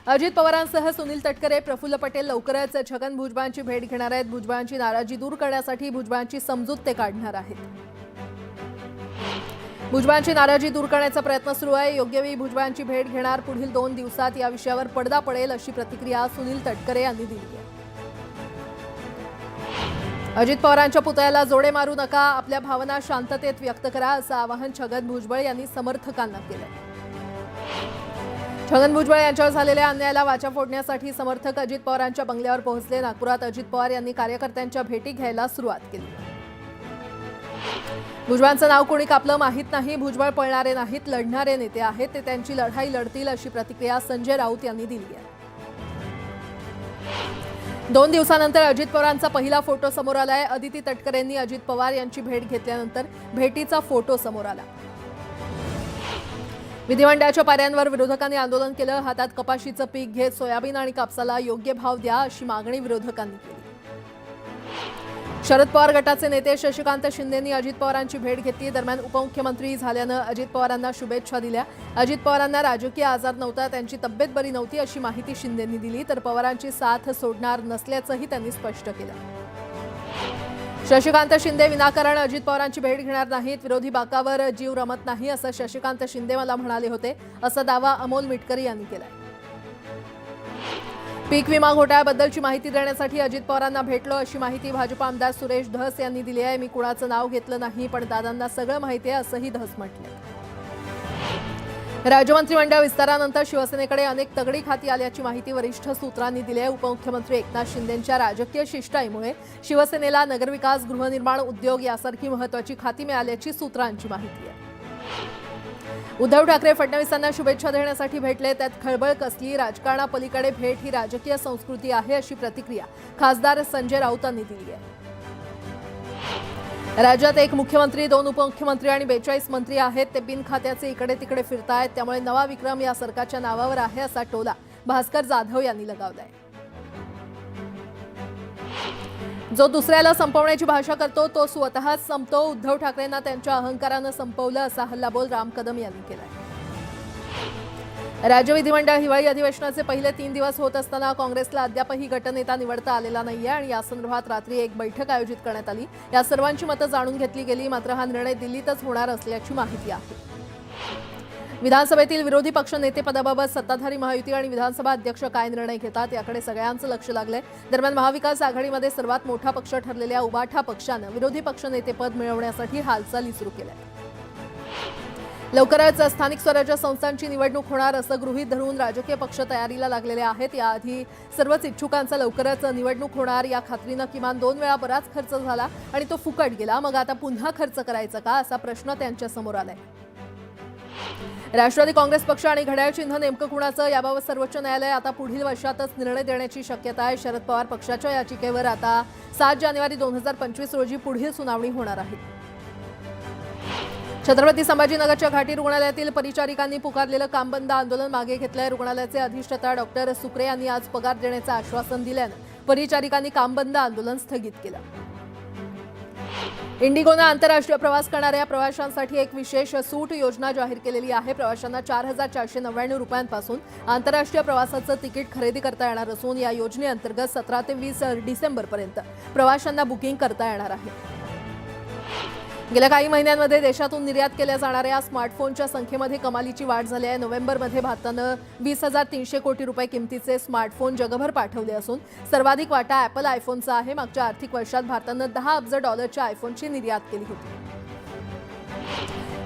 अजित पवारांसह सुनील तटकरे, प्रफुल्ल पटेल लवकरच छगन भुजबळांची भेट घेणार आहेत। भुजबळांची नाराजी दूर करण्यासाठी भुजबळांची समजूत ते काढणार आहेत। भुजबळांची नाराजी दूर करण्याचा प्रयत्न सुरू आहे। योग्य वेळी भुजबळांची भेट घेणार। पुढील 2 दिवसात या विषयावर पडदा पडेल अशी प्रतिक्रिया सुनील तटकरे यांनी दिली आहे। अजित पवारांच्या पुतळ्याला जोडे मारू नका, आपल्या भावना शांततेत व्यक्त करा असं आवाहन छगन भुजबळ यांनी समर्थकांना केलं। छगन भुजबळ यांच्यावर झालेल्या अन्यायाला वाचा फोडण्यासाठी समर्थक अजित पवारांच्या बंगल्यावर पोहोचले। नागपुरात अजित पवार यांनी कार्यकर्त्यांच्या भेटी घ्यायला सुरुवात केली। भुजबळांचं नाव कोणी कापलं माहीत नाही, भुजबळ पळणारे नाहीत, लढणारे नेते आहेत, ते त्यांची लढाई लढतील अशी प्रतिक्रिया संजय राऊत यांनी दिली आहे। 2 दिवसानंतर अजित पवारांचा पहिला फोटो समोर आलाय। अदिती तटकरेंनी अजित पवार यांची भेट घेतल्यानंतर भेटीचा फोटो समोर आला। विधिमंडळाच्या पायऱ्यांवर विरोधकांनी आंदोलन केलं। हातात कपाशीचं पीक घेत सोयाबीन आणि कापसाला योग्य भाव द्या अशी मागणी विरोधकांनी केली। शरद पवार गटाचे नेते शशिकांत शिंदेंनी अजित पवारांची भेट घेतली। दरम्यान उपमुख्यमंत्री झाल्यानं अजित पवारांना शुभेच्छा दिल्या। अजित पवारांना राजकीय आजार नव्हता, त्यांची तब्येत बरी नव्हती अशी माहिती शिंदेंनी दिली। तर पवारांची साथ सोडणार नसल्याचंही त्यांनी स्पष्ट केलं। शशिकांत शिंदे विनाकारण अजित पवारांची भेट घेणार नाहीत। विरोधी बाकावर जीव रमत नाही असं शशिकांत शिंदे मला म्हणाले होते, असा दावा अमोल मिटकरी यांनी केलाय। पीक विमा घोटाळ्याबद्दलची माहिती देण्यासाठी अजित पवारांना भेटलो अशी माहिती भाजप आमदार सुरेश धस यांनी दिली आहे। मी कुणाचं नाव घेतलं नाही, पण दादांना सगळं माहिती आहे असंही धस म्हटलं। राज्यमंत्रिमंडळ विस्तारानंतर शिवसेनेकडे अनेक तगडी खाती आल्याची माहिती वरिष्ठ सूत्रांनी दिली आहे। उपमुख्यमंत्री एकनाथ शिंदेंच्या राजकीय शिष्टाईमुळे शिवसेनेला नगरविकास, गृहनिर्माण, उद्योग यासारखी महत्त्वाची खाती मिळाल्याची सूत्रांची माहिती आहे। उद्धव ठाकरे फडणवीसांना शुभेच्छा देण्यासाठी भेटले, त्यात खळबळ कसली? राजकारणापलीकडे भेट ही राजकीय संस्कृती आहे अशी प्रतिक्रिया खासदार संजय राऊतांनी दिली आहे। राज्यात 1 मुख्यमंत्री, 2 उपमुख्यमंत्री आणि 42 मंत्री आहेत, ते बिन खात्याचे इकडे तिकडे फिरतायत, त्यामुळे नवा विक्रम या सरकारच्या नावावर आहे असा टोला भास्कर जाधव यांनी लगावलाय। जो दुसऱ्याला संपवण्याची भाषा करतो तो स्वतःच संपतो। उद्धव ठाकरेंना त्यांच्या अहंकारानं संपवलं असा हल्लाबोल राम कदम यांनी केलाय। राज्य विधिमंडळ हिवाळी अधिवेशनाचे पहिले 3 दिवस होत असताना काँग्रेसला अद्यापही गटनेता निवडता आलेला नाहीये आणि या संदर्भात रात्री एक बैठक आयोजित करण्यात आली। या सर्वांची मतं जाणून घेतली गेली, मात्र हा निर्णय दिल्लीतच होणार असल्याची माहिती आहे। विधानसभेतील विरोधी पक्ष नेतेपदाबाबत सत्ताधारी महायुती आणि विधानसभा अध्यक्ष काय निर्णय घेतात याकडे सगळ्यांचं लक्ष लागलंय। दरम्यान महाविकास आघाडीमध्ये सर्वात मोठा पक्ष ठरलेल्या उबाठा पक्षानं विरोधी पक्ष नेतेपद मिळवण्यासाठी हालचाली सुरू केल्या। लवकरच स्थानिक स्वराज्य संस्थांची निवडणूक होणार असं गृहीत धरून राजकीय पक्ष तयारीला लागलेले आहेत। याआधी सर्वच इच्छुकांचा लवकरच निवडणूक होणार या खात्रीनं किमान 2 वेळा बराच खर्च झाला आणि तो फुकट गेला। मग आता पुन्हा खर्च करायचा का असा प्रश्न त्यांच्या समोर आलाय। राष्ट्रवादी काँग्रेस पक्ष आणि घड्याळ चिन्ह नेमकं कुणाचं याबाबत सर्वोच्च न्यायालय आता पुढील वर्षातच निर्णय देण्याची शक्यता आहे। शरद पवार पक्षाच्या याचिकेवर आता 7 जानेवारी 2025 रोजी पुढील सुनावणी होणार आहे। छत्रपती संभाजीनगरच्या घाटी रुग्णालयातील परिचारिकांनी पुकारलेलं कामबंद आंदोलन मागे घेतलंय। रुग्णालयाचे अधिष्ठाता डॉक्टर सुक्रे यांनी आज पगार देण्याचं आश्वासन दिल्यानं परिचारिकांनी कामबंद आंदोलन स्थगित केलं। इंडिगोनं आंतरराष्ट्रीय प्रवास करणाऱ्या प्रवाशांसाठी एक विशेष सूट योजना जाहीर केलेली आहे। प्रवाशांना 4,499 रुपयांपासून आंतरराष्ट्रीय प्रवासाचं तिकीट खरेदी करता येणार असून या योजनेअंतर्गत 17 ते 20 डिसेंबरपर्यंत प्रवाशांना बुकिंग करता येणार आहे। गेल्या काही महिन्यांमध्ये देशातून निर्यात केल्या जाणाऱ्या स्मार्टफोनच्या संख्येमध्ये कमालीची वाढ झाली आहे। नोव्हेंबरमध्ये भारतानं 20,300 कोटी रुपये किमतीचे स्मार्टफोन जगभर पाठवले असून सर्वाधिक वाटा ॲपल आयफोनचा आहे। मागच्या आर्थिक वर्षात भारतानं 10 अब्ज डॉलरच्या आयफोनची निर्यात केली होती।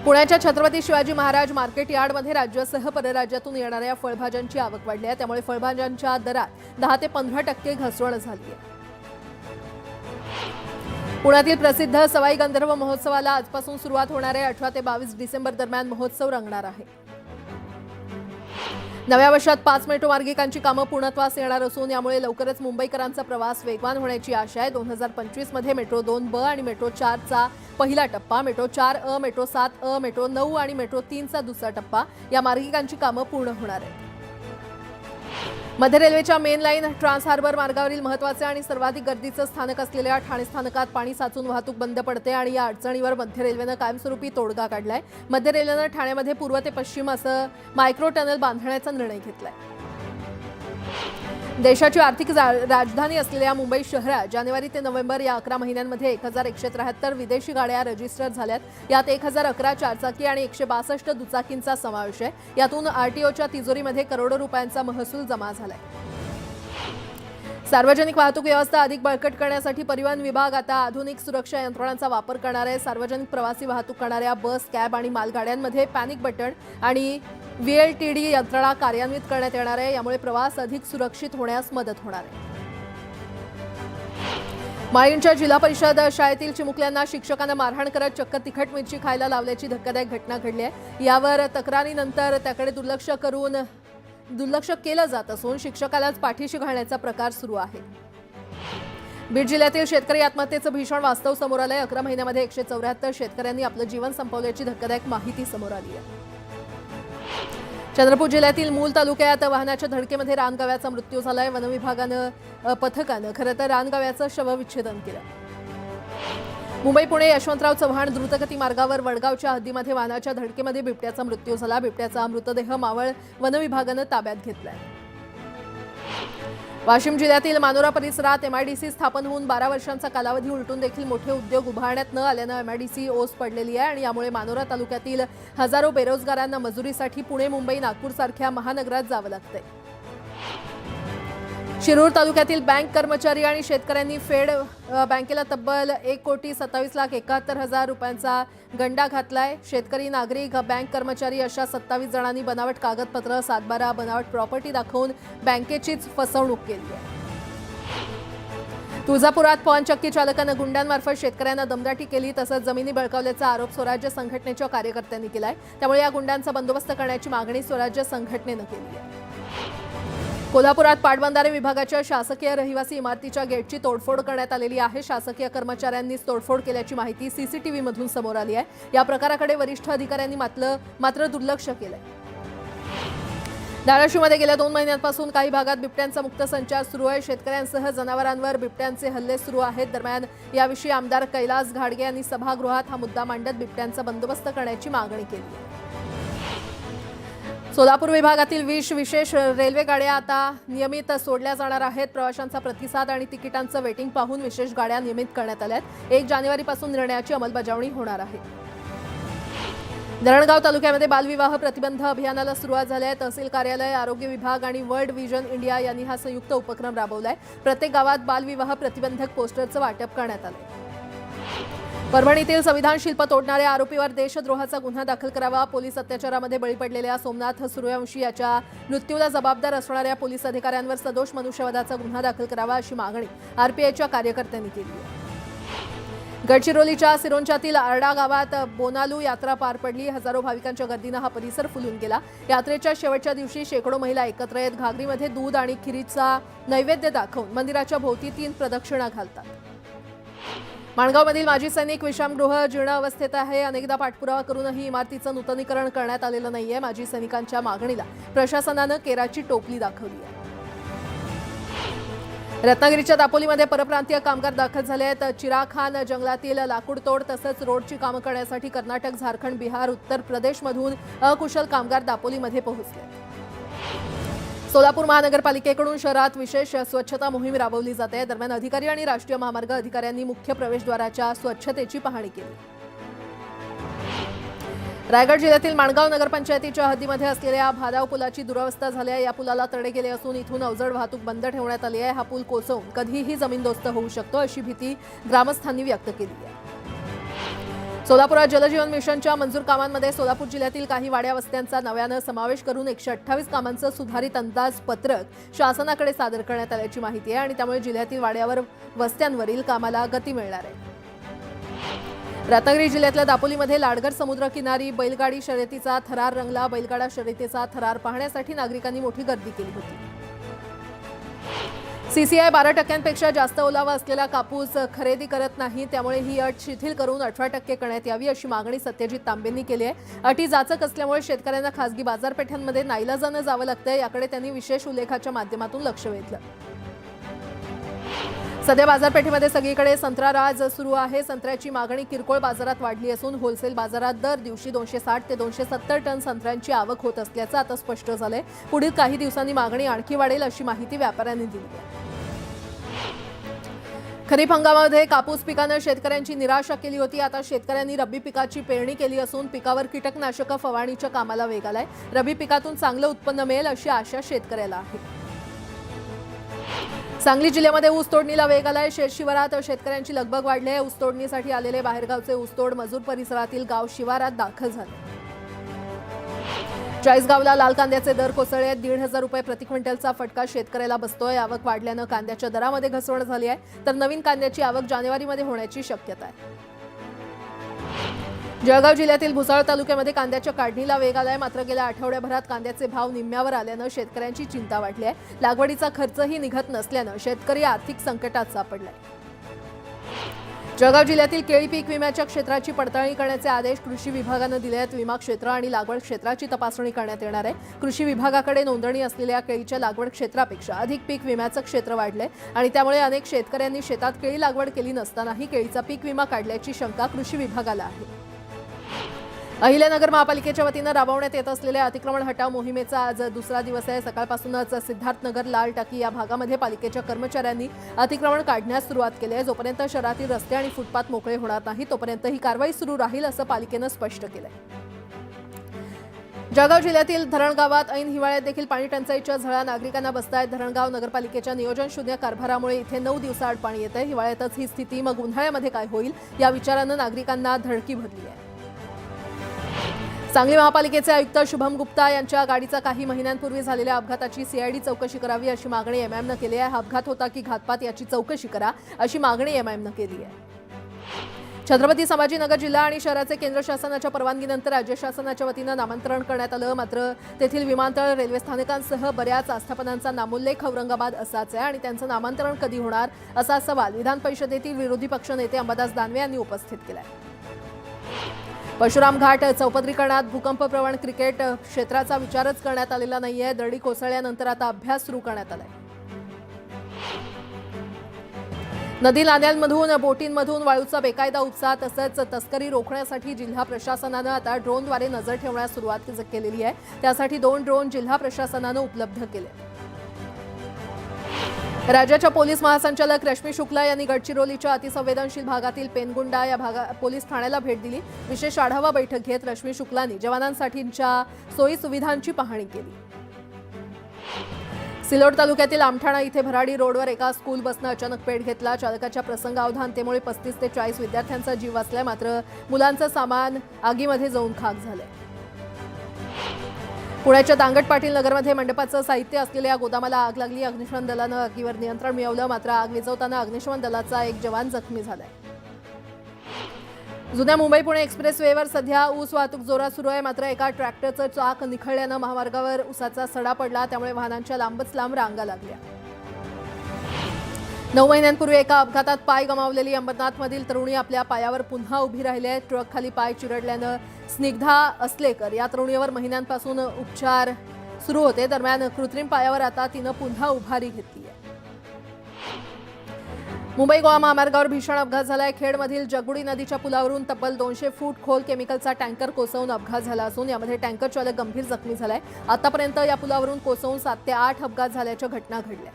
पुण्याच्या छत्रपती शिवाजी महाराज मार्केट यार्डमध्ये राज्यासह परराज्यातून येणाऱ्या फळभाज्यांची आवक वाढली आहे, त्यामुळे फळभाज्यांच्या दरात 10 ते 15% घसरण झाली आहे। पुण्यातील प्रसिद्ध सवाई गंधर्व महोत्सवाला आजपासून सुरुवात होणार आहे। 18 ते 22 डिसेंबर दरम्यान महोत्सव रंगणार आहे। नव्या वर्षात 5 मेट्रो मार्गिकांची कामं पूर्णत्वास येणार असून यामुळे लवकरच मुंबईकरांचा प्रवास वेगवान होण्याची आशा आहे। 2025 मध्ये मेट्रो 2B आणि मेट्रो 4चा पहिला टप्पा, metro 4A, metro 7A, metro 9 आणि मेट्रो 3चा दुसरा टप्पा या मार्गिकांची कामं पूर्ण होणार आहेत। मध्य रेल्वेच्या मेन लाईन ट्रान्स हार्बर मार्गावरील महत्त्वाचे आणि सर्वाधिक गर्दीचं स्थानक असलेल्या ठाणे स्थानकात पाणी साचून वाहतूक बंद पडते आणि या अडचणीवर मध्य रेल्वेनं कायमस्वरूपी तोडगा काढलाय। मध्य रेल्वेनं ठाण्यामध्ये पूर्व ते पश्चिम असं मायक्रो टनल बांधण्याचा निर्णय घेतलाय। देशाची आर्थिक राजधानी असलेल्या मुंबई शहरात जानेवारी ते नोव्हेंबर या 11 महिन्यांमध्ये 1173 विदेशी गाड्या रजिस्टर झाल्यात. यात 1011 चारचाकी आणि 162 दुचाकींचा समावेश आहे. यातून आरटीओच्या तिजोरीमध्ये करोडो रुपयांचा महसूल जमा झालाय. सार्वजनिक वाहतूक व्यवस्था अधिक बळकट करण्यासाठी परिवहन विभाग आता आधुनिक सुरक्षा यंत्रणांचा वापर करणार आहे. सार्वजनिक प्रवासी वाहतूक करणाऱ्या बस, कॅब आणि मालगाड्यांमध्ये पॅनिक बटन आणि VLTD यंत्रणा कार्यान्वित करण्यात येणार आहे. यामुळे प्रवास अधिक सुरक्षित होण्यास मदत होणार आहे. माळींच्या जिल्हा परिषद शाळेतील चिमुकल्यांना शिक्षकांना मारहाण करत चक्क तिखट मिरची खायला लावल्याची धक्कादायक घटना घडली आहे. यावर तक्रारीनंतर त्याकडे दुर्लक्ष केलं जात असून शिक्षकालाच पाठीशी घालण्याचा प्रकार सुरू आहे. बीड जिल्ह्यातील शेतकरी आत्महत्येचं भीषण वास्तव समोर आलंय. 11 महिन्यामध्ये 174 शेतकऱ्यांनी आपलं जीवन संपवल्याची धक्कादायक माहिती समोर आली आहे. चंद्रपूर जिल्ह्यातील मूल तालुक्यात वाहनाच्या धडकेमध्ये रानगव्याचा मृत्यू झालाय. पथकानं खरं तर रानगव्याचं शवविच्छेदन केलं. मुंबई पुणे यशवंतराव चव्हाण द्रुतगती मार्गावर वडगावच्या हद्दीमध्ये वाहनाच्या धडकेमध्ये बिबट्याचा मृत्यू झाला. बिबट्याचा मृतदेह मावळ वनविभागानं ताब्यात घेतलाय. वाशिम जिल्ह्यातील मानोरा परिसरात MIDC स्थापन होऊन 12 वर्षांचा कालावधी उलटून देखील मोठे उद्योग उभारण्यात न आल्यानं MIDC ओस पडलेली आहे आणि यामुळे मानोरा तालुक्यातील हजारो बेरोजगारांना मजुरीसाठी पुणे, मुंबई, नागपूरसारख्या महानगरात जावं लागतंय. शिरूर तालुक्यातील बँक कर्मचारी आणि शेतकऱ्यांनी फेड बँकेला तब्बल 1,27,71,000 रुपयांचा गंडा घातलाय. शेतकरी, नागरिक, बँक कर्मचारी अशा 27 जणांनी बनावट कागदपत्र, 7/12 बनावट प्रॉपर्टी दाखवून बँकेचीच फसवणूक केली आहे. तुळजापुरात पवन चक्की चालकानं गुंडांमार्फत शेतकऱ्यांना दमदाटी केली तसंच जमिनी बळकावल्याचा आरोप स्वराज्य संघटनेच्या कार्यकर्त्यांनी केलाय. त्यामुळे या गुंडांचा बंदोबस्त करण्याची मागणी स्वराज्य संघटनेनं केली आहे. कोल्हापुरात पाटबंधारे विभागाच्या शासकीय रहिवासी इमारतीच्या गेटची तोडफोड करण्यात आलेली आहे. शासकीय कर्मचाऱ्यांनीच तोडफोड केल्याची माहिती CCTVमधून समोर आली आहे. या प्रकाराकडे वरिष्ठ अधिकाऱ्यांनी मात्र दुर्लक्ष केलंय. धाराशिवमध्ये गेल्या 2 महिन्यांपासून काही भागात बिबट्यांचा मुक्त संचार सुरू आहे. शेतकऱ्यांसह जनावरांवर बिबट्यांचे हल्ले सुरू आहेत. दरम्यान याविषयी आमदार कैलास घाडगे यांनी सभागृहात हा मुद्दा मांडत बिबट्यांचा बंदोबस्त करण्याची मागणी केली आहे. सोलापूर विभागातील 20 विशेष रेल्वे गाड्या आता नियमित सोडल्या जाणार आहेत. प्रवाशांचा प्रतिसाद आणि तिकिटांचं वेटिंग पाहून विशेष गाड्या नियमित करण्यात आल्यात. 1 जानेवारीपासून निर्णयाची अंमलबजावणी होणार आहे. धरणगाव तालुक्यामध्ये बालविवाह प्रतिबंध अभियानाला सुरुवात झाली आहे. तहसील कार्यालय, आरोग्य विभाग आणि वर्ल्ड विजन इंडिया यांनी हा संयुक्त उपक्रम राबवलाय. प्रत्येक गावात बालविवाह प्रतिबंधक पोस्टरचं वाटप करण्यात आलंय. परभणीतील संविधान शिल्प तोडणाऱ्या आरोपीवर देशद्रोहाचा गुन्हा दाखल करावा. पोलीस अत्याचारामध्ये बळी पडलेल्या सोमनाथ सूर्यवंशी याच्या मृत्यूला जबाबदार असणाऱ्या पोलीस अधिकाऱ्यांवर सदोष मनुष्यवधाचा गुन्हा दाखल करावा अशी मागणी RPIच्या कार्यकर्त्यांनी केली आहे. गडचिरोलीच्या सिरोंचातील आरडा गावात बोनालू यात्रा पार पडली. हजारो भाविकांच्या गर्दीनं हा परिसर फुलून गेला. यात्रेच्या शेवटच्या दिवशी शेकडो महिला एकत्र येत घागरीमध्ये दूध आणि खिरीचा नैवेद्य दाखवून मंदिराच्या भोवती 3 प्रदक्षिणा घालतात. माणगावमधील माजी सैनिक विश्रामगृह जीर्ण अवस्थेत आहे. अनेकदा पाठपुरावा करूनही इमारतीचं नूतनीकरण करण्यात आलेलं नाहीये. माजी सैनिकांच्या मागणीला प्रशासनानं केराची टोपली दाखवली आहे. रत्नागिरीच्या दापोलीमध्ये परप्रांतीय कामगार दाखल झाले आहेत. चिराखान जंगलातील लाकूड तोड तसंच रोडची कामं करण्यासाठी कर्नाटक, झारखंड, बिहार, उत्तर प्रदेशमधून अकुशल कामगार दापोलीमध्ये पोहोचले. सोलापूर महानगरपालिकेकडून शहरात विशेष स्वच्छता मोहीम राबवली जाते. दरम्यान अधिकारी आणि राष्ट्रीय महामार्ग अधिकाऱ्यांनी मुख्य प्रवेशद्वाराच्या स्वच्छतेची पाहणी केली. रायगड जिल्ह्यातील माणगाव नगरपंचायतीच्या हद्दीमध्ये असलेल्या भादाव पुलाची दुरवस्था झाली आहे. या पुलाला तडे गेले असून इथून अवजड वाहतूक बंद ठेवण्यात आली आहे. हा पूल कोसळून कधीही जमीनदोस्त होऊ शकतो अशी भीती ग्रामस्थांनी व्यक्त केली आहे. सोलापुरात जलजीवन मिशनच्या मंजूर कामांमध्ये सोलापूर जिल्ह्यातील काही वाड्या वस्त्यांचा नव्यानं समावेश करून 128 कामांचं सुधारित अंदाजपत्रक शासनाकडे सादर करण्यात आल्याची माहिती आहे आणि त्यामुळे जिल्ह्यातील वाड्यावर वस्त्यांवरील कामाला गती मिळणार आहे. रत्नागिरी जिल्ह्यातल्या दापोलीमध्ये लाडघर समुद्रकिनारी बैलगाडी शर्यतीचा थरार रंगला. बैलगाडा शर्यतीचा थरार पाहण्यासाठी नागरिकांनी मोठी गर्दी केली होती. CCI 12% जास्त ओलावा असलेला कापूस खरेदी करत नाही. त्यामुळे ही अट शिथिल करून 18% करण्यात यावी अशी मागणी सत्यजित तांबेंनी केली आहे. अटी जाचक असल्यामुळे शेतकऱ्यांना खासगी बाजारपेठांमध्ये नाईलाजानं जावं लागतंय. याकडे त्यांनी विशेष उल्लेखाच्या माध्यमातून लक्ष वेधलं. सध्या बाजारपेठेमध्ये सगळीकडे संत्रा राज सुरू आहे। संत्र्याची मागणी किरकोळ बाजारात वाढली असून होलसेल बाजारात दर दिवशी 260 ते 270 टन संत्र्यांची आवक होत असल्याचं आता स्पष्ट झालंय। पुढील काही दिवसांनी मागणी आणखी वाढेल अशी माहिती व्यापाऱ्यांनी दिली आहे। खरीप हंगामामध्ये कापूस पिकानं शेतकऱ्यांची निराशा केली होती। आता शेतकऱ्यांनी रब्बी पिकाची पेरणी केली असून पिकावर कीटकनाशक फवारणीच्या कामाला वेग आलाय। रब्बी पिकातून चांगलं उत्पन्न मिळेल अशी आशा शेतकऱ्याला आहे। सांगली जिल्ह्यामध्ये ऊस तोडणीला वेग आलाय। शेतशिवारात शेतकऱ्यांची लगबग वाढली आहे। ऊस तोडणीसाठी आलेले बाहेरगावचे ऊसतोड मजूर परिसरातील गाव शिवारात दाखल झाले। चाळीसगावला लाल कांद्याचे दर कोसळले आहेत। 1,500 रुपये प्रति क्विंटलचा फटका शेतकऱ्याला बसतोय। आवक वाढल्यानं कांद्याच्या दरामध्ये घसरण झाली आहे, तर नवीन कांद्याची आवक जानेवारीमध्ये होण्याची शक्यता आहे। जळगाव जिल्ह्यातील भुसावळ तालुक्यामध्ये कांद्याच्या काढणीला वेग आलाय। मात्र गेल्या आठवड्याभरात कांद्याचे भाव निम्म्यावर आल्यानं शेतकऱ्यांची चिंता वाढली आहे। लागवडीचा खर्चही निघत नसल्यानं शेतकरी आर्थिक संकटात सापडलाय। जळगाव जिल्ह्यातील केळी पीक विम्याच्या क्षेत्राची पडताळणी करण्याचे आदेश कृषी विभागानं दिले आहेत। विमा क्षेत्र आणि लागवड क्षेत्राची तपासणी करण्यात येणार आहे। कृषी विभागाकडे नोंदणी असलेल्या केळीच्या लागवड क्षेत्रापेक्षा अधिक पीक विम्याचं क्षेत्र वाढलंय आणि त्यामुळे अनेक शेतकऱ्यांनी शेतात केळी लागवड केली नसतानाही केळीचा पीक विमा काढल्याची शंका कृषी विभागाला आहे। अहिल्यानगर महापालिकेच्या वतीनं राबवण्यात येत असलेल्या अतिक्रमण हटाव मोहिमेचा आज दुसरा दिवस आहे। सकाळपासूनच सिद्धार्थनगर लाल टाकी या भागामध्ये पालिकेच्या कर्मचाऱ्यांनी अतिक्रमण काढण्यास सुरुवात केली आहे। जोपर्यंत शहरातील रस्ते आणि फुटपाथ मोकळे होणार नाही तोपर्यंत ही कारवाई सुरू राहील असं पालिकेनं स्पष्ट केलंय। जळगाव जिल्ह्यातील धरणगावात ऐन हिवाळ्यात देखील पाणी टंचाईच्या झळा नागरिकांना बसतायत। धरणगाव नगरपालिकेच्या नियोजन शून्य कारभारामुळे इथे 9 दिवसाआड पाणी येतंय। हिवाळ्यातच ही स्थिती, मग उन्हाळ्यामध्ये काय होईल या विचारानं नागरिकांना धडकी भरली आहे। सांगली महापालिकेचे आयुक्त शुभम गुप्ता यांच्या गाडीचा काही महिन्यांपूर्वी झालेल्या अपघाताची सीआयडी चौकशी करावी अशी मागणी एमआयएमनं केली आहे। हा अपघात होता की घातपात याची चौकशी करा अशी मागणी एमआयएमनं केली आहे। छत्रपती संभाजीनगर जिल्हा आणि शहराचे केंद्र शासनाच्या परवानगीनंतर राज्य शासनाच्या वतीनं नामांतरण करण्यात आलं। मात्र तेथील विमानतळ, रेल्वे स्थानकांसह बऱ्याच आस्थापनांचा नामोल्लेख औरंगाबाद असाच आहे आणि त्यांचं नामांतरण कधी होणार असा सवाल विधान परिषदेतील विरोधी पक्षनेते अंबादास दानवे यांनी उपस्थित केलाय। परशुराम घाट चौपदरीकरणात भूकंपप्रवण क्रिकेट क्षेत्राचा विचारच करण्यात आलेला नाहीये। दरडी कोसळल्यानंतर आता अभ्यास सुरू करण्यात आलाय। नदी नाल्यांमधून, बोटींमधून वाळूचा बेकायदा उपसा तसंच तस्करी रोखण्यासाठी जिल्हा प्रशासनानं आता ड्रोनद्वारे नजर ठेवण्यास सुरुवात केलेली आहे। त्यासाठी 2 ड्रोन जिल्हा प्रशासनानं उपलब्ध केले। राज्याच्या पोलीस महासंचालक रश्मी शुक्ला यांनी गडचिरोलीच्या अतिसंवेदनशील भागातील पेनगुंडा या पोलीस ठाण्याला भेट दिली। विशेष आढावा बैठक घेत रश्मी शुक्लांनी जवानांसाठीच्या सोयी सुविधांची पाहणी केली। सिल्लोड तालुक्यातील आमठाणा इथे भराडी रोडवर एका स्कूल बसनं अचानक पेट घेतला। चालकाच्या प्रसंगावधानतेमुळे 35 ते 40 विद्यार्थ्यांचा जीव वाचलाय, मात्र मुलांचं सामान आगीमध्ये जाऊन खाक झालंय। पुण्याच्या दांगट पाटील नगरमध्ये मंडपाचं साहित्य असलेल्या गोदामाला आग लागली। अग्निशमन दलानं आगीवर नियंत्रण मिळवलं, मात्र आग विझवताना अग्निशमन दलाचा एक जवान जखमी झालाय। जुन्या मुंबई पुणे एक्सप्रेसवेवर सध्या ऊस वाहतूक जोरात सुरू आहे, मात्र एका ट्रॅक्टरचं चाक निखळल्यानं महामार्गावर ऊसाचा सडा पडला, त्यामुळे वाहनांच्या लांबच लांब रांगा लागल्या। 9 महिन्यांपूर्वी एका अपघातात पाय गमावलेली अंबरनाथमधील तरुणी आपल्या पायावर पुन्हा उभी राहिली आहे। ट्रकखाली पाय चिरडल्यानं स्निग्धा असलेकर या तरुणीवर महिन्यांपासून उपचार सुरू होते। दरम्यान कृत्रिम पायावर आता तिनं पुन्हा उभारी घेतली आहे। मुंबई गोवा महामार्गावर भीषण अपघात झालाय। खेडमधील जगबुडी नदीच्या पुलावरून तब्बल 200 फूट खोल केमिकलचा टँकर कोसळून अपघात झाला असून यामध्ये टँकर चालक गंभीर जखमी झालाय। आतापर्यंत या पुलावरून कोसळून 7 ते 8 अपघात झाल्याच्या घटना घडल्या।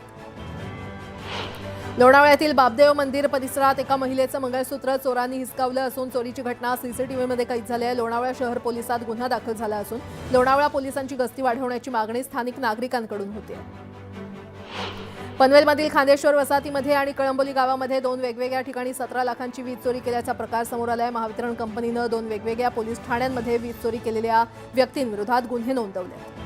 लोणावळ्यातील बापदेव मंदिर परिसरात एका महिलेचं मंगळसूत्र चोरांनी हिसकावलं असून चोरीची घटना सीसीटीव्हीमध्ये कैद झाली आहे। लोणावळा शहर पोलिसात गुन्हा दाखल झाला असून लोणावळा पोलिसांची गस्ती वाढवण्याची मागणी स्थानिक नागरिकांकडून होते। पनवेलमधील खांदेश्वर वसाहतीमध्ये आणि कळंबोली गावामध्ये 2 वेगवेगळ्या ठिकाणी 17 लाखांची वीज चोरी केल्याचा प्रकार समोर आलाय। महावितरण कंपनीनं 2 वेगवेगळ्या पोलीस ठाण्यांमध्ये वीज चोरी केलेल्या व्यक्तींविरोधात गुन्हे नोंदवले।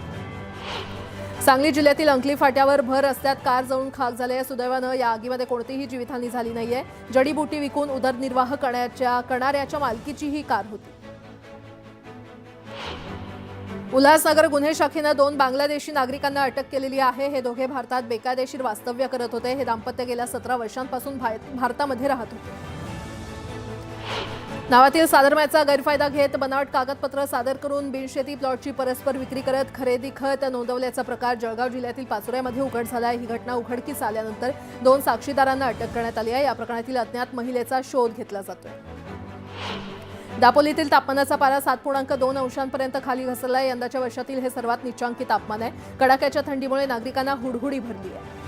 सांगली जिल्ह्यातील अंकली फाट्यावर भर रस्त्यात कार जळून खाक झाले। सुदैवानं या आगीमध्ये कोणतीही जीवितहानी झाली नाहीये। जडीबुटी विकून उदरनिर्वाह करणाऱ्याच्या मालकीची ही कार होती। उल्हासनगर गुन्हे शाखेनं 2 बांगलादेशी नागरिकांना अटक केलेली आहे। हे दोघे भारतात बेकायदेशीर वास्तव्य करत होते। हे दाम्पत्य गेल्या 17 वर्षांपासून भारतामध्ये राहत होते। नावातील साधर्म्याचा गैरफायदा घेत बनावट कागदपत्र सादर करून बिनशेती प्लॉटची परस्पर विक्री करत खरेदी खत नोंदवल्याचा प्रकार जळगाव जिल्ह्यातील पाचोऱ्यामध्ये उघड झाला आहे। ही घटना उघडकीस आल्यानंतर 2 साक्षीदारांना अटक करण्यात आली आहे। या प्रकरणातील अज्ञात महिलेचा शोध घेतला जातोय। दापोलीतील तापमानाचा पारा 7.2 अंशांपर्यंत खाली घसरला। यंदाच्या वर्षातील हे सर्वात नीचांकी तापमान आहे। कडाक्याच्या थंडीमुळे नागरिकांना हुडहुडी भरली आहे।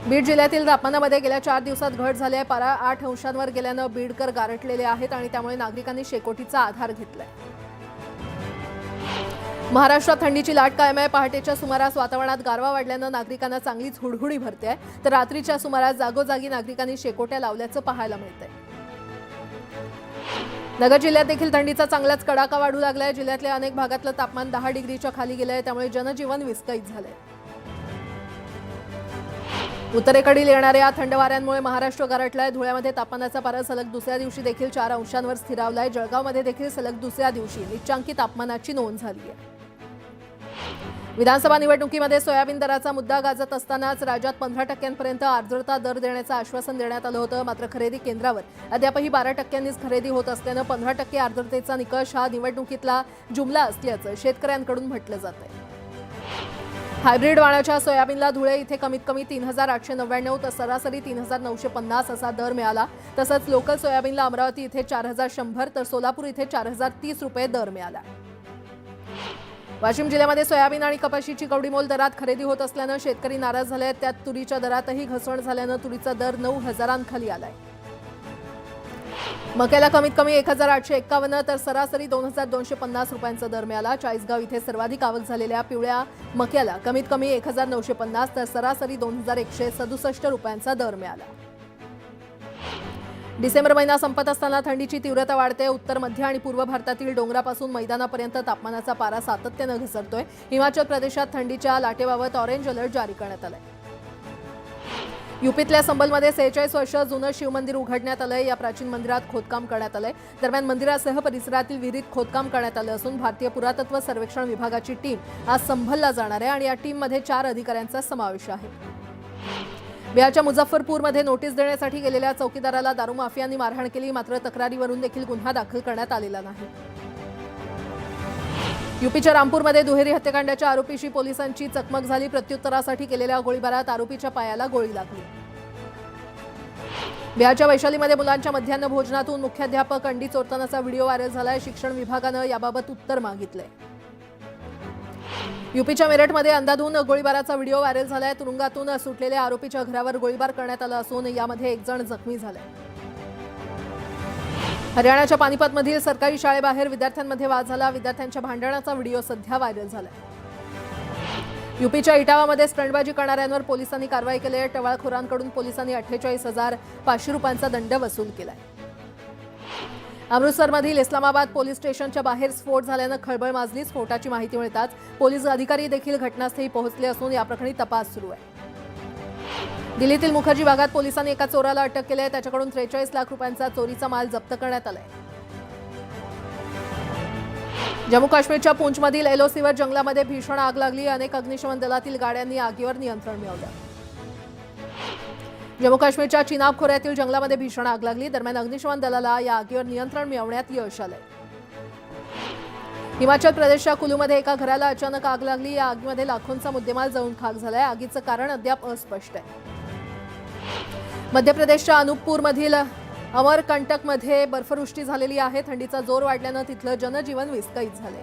बीड जिल्ह्यातील तापमानामध्ये गेल्या 4 दिवसात घट झाली आहे। पारा 8 अंशांवर गेल्यानं बीडकर गारठलेले आहेत आणि त्यामुळे नागरिकांनी शेकोटीचा आधार घेतलाय। महाराष्ट्रात थंडीची लाट कायम आहे। पहाटेच्या सुमारास वातावरणात गारवा वाढल्यानं नागरिकांना चांगलीच हुडहुडी भरते आहे, तर रात्रीच्या सुमारास जागोजागी नागरिकांनी शेकोट्या लावल्याचं पाहायला मिळतंय। नगर जिल्ह्यात देखील थंडीचा चांगलाच कडाका वाढू लागलाय। जिल्ह्यातल्या अनेक भागातलं तापमान 10 डिग्रीच्या खाली गेलंय, त्यामुळे जनजीवन विस्कळीत झालंय। उत्तरेकडील येणाऱ्या थंड वाऱ्यांमुळे महाराष्ट्र गारठलाय। धुळ्यामध्ये तापमानाचा पारा सलग दुसऱ्या दिवशी देखील 4 अंशांवर स्थिरावलाय। जळगावमध्ये देखील सलग दुसऱ्या दिवशी नीचांकी तापमानाची नोंद झाली आहे। विधानसभा निवडणुकीमध्ये सोयाबीन दराचा मुद्दा गाजत असतानाच राज्यात 15% आर्द्रता दर देण्याचं आश्वासन देण्यात आलं होतं। मात्र खरेदी केंद्रावर अद्यापही 12%नीच खरेदी होत असल्यानं 15% आर्द्रतेचा निकष हा निवडणुकीतला जुमला असल्याचं शेतकऱ्यांकडून म्हटलं जातंय। हायब्रिड वाणाच्या सोयाबीनला धुळे इथे कमीत कमी 3899 तर सरासरी 3950 असा दर मिळाला। तसंच लोकल सोयाबीनला अमरावती इथे 4100 तर सोलापूर इथे 4030 रुपये दर मिळाला। वाशिम जिल्ह्यामध्ये सोयाबीन आणि कपाशीची कवडीमोल दरात खरेदी होत असल्यानं शेतकरी नाराज झाले आहेत। त्यात तुरीच्या दरातही घसरण झाल्यानं तुरीचा दर 9000 आलाय। मक्याला कमीत कमी 1851 तर सरासरी 2250 रुपयांचा दर मिळाला। चाळीसगाव इथे सर्वाधिक आवक झालेल्या पिवळ्या मक्याला कमीत कमी 1950 तर सरासरी 2167 रुपयांचा दर मिळाला। डिसेंबर महिना संपत असताना थंडीची तीव्रता वाढते। उत्तर मध्य आणि पूर्व भारतातील डोंगरापासून मैदानापर्यंत तापमानाचा पारा सातत्यानं घसरतोय। हिमाचल प्रदेशात थंडीच्या लाटेबाबत ऑरेंज अलर्ट जारी करण्यात आलाय। यूपीतल्या संबलमध्ये 46 वर्ष जुनं शिवमंदिर उघडण्यात आलंय। या प्राचीन मंदिरात खोदकाम करण्यात आलंय। दरम्यान मंदिरासह परिसरातील विहिरीत खोदकाम करण्यात आलं असून भारतीय पुरातत्व सर्वेक्षण विभागाची टीम आज संभलला जाणार आहे आणि या टीममध्ये 4 अधिकाऱ्यांचा समावेश आहे। बिहारच्या मुझफ्फरपूरमध्ये नोटीस देण्यासाठी गेलेल्या चौकीदाराला दारू माफियांनी मारहाण केली। मात्र तक्रारीवरून देखील गुन्हा दाखल करण्यात आलेला नाही। यूपीच्या रामपूरमध्ये दुहेरी हत्याकांडाच्या आरोपीशी पोलिसांची चकमक झाली। प्रत्युत्तरासाठी केलेल्या गोळीबारात आरोपीच्या पायाला गोळी लागली। बिहारच्या वैशालीमध्ये मुलांच्या मध्यान्ह भोजनातून मुख्याध्यापक अंडी चोरतानाचा व्हिडिओ व्हायरल झालाय। शिक्षण विभागानं याबाबत उत्तर मागितलंय। यूपीच्या मेरठमध्ये अंधाधुंद गोळीबाराचा व्हिडिओ व्हायरल झालाय। तुरुंगातून सुटलेल्या आरोपीच्या घरावर गोळीबार करण्यात आला असून यामध्ये 1 जण जखमी झालाय। हरियाणाच्या पानिपतमधील सरकारी शाळेबाहेर विद्यार्थ्यांमध्ये वाद झाला। विद्यार्थ्यांच्या भांडणाचा व्हिडिओ सध्या व्हायरल झालाय। यूपीच्या इटावामध्ये स्टंटबाजी करणाऱ्यांवर पोलिसांनी कारवाई केली आहे। टवाळखोरांकडून पोलिसांनी 48,500 रुपयांचा दंड वसूल केलाय। अमृतसरमधील इस्लामाबाद पोलीस स्टेशनच्या बाहेर स्फोट झाल्यानं खळबळ माजली। स्फोटाची माहिती मिळताच पोलीस अधिकारी देखील घटनास्थळी पोहोचले असून या प्रकरणी तपास सुरू आहे। दिल्लीतील मुखर्जी भागात पोलिसांनी एका चोराला अटक केली आहे। त्याच्याकडून 43 लाख रुपयांचा चोरीचा माल जप्त करण्यात आलाय। जम्मू काश्मीरच्या पूंछमधील एलओसीवर जंगलामध्ये भीषण आग लागली। अनेक अग्निशमन दलातील गाड्यांनी आगीवर नियंत्रण मिळवलं। जम्मू काश्मीरच्या चिनाब खोऱ्यातील जंगलामध्ये भीषण आग लागली। दरम्यान अग्निशमन दलाला या आगीवर नियंत्रण मिळवण्यात यश आलंय। हिमाचल प्रदेशच्या कुलूमध्ये एका घराला अचानक आग लागली। या आगीमध्ये लाखोंचा मुद्देमाल जळून खाक झालाय। आगीचं कारण अद्याप अस्पष्ट आहे। मध्य प्रदेशच्या अनूपपूरमधील अमरकंटकमध्ये बर्फवृष्टी झालेली आहे। थंडीचा जोर वाढल्यानं तिथलं जनजीवन विस्कळीत झालंय।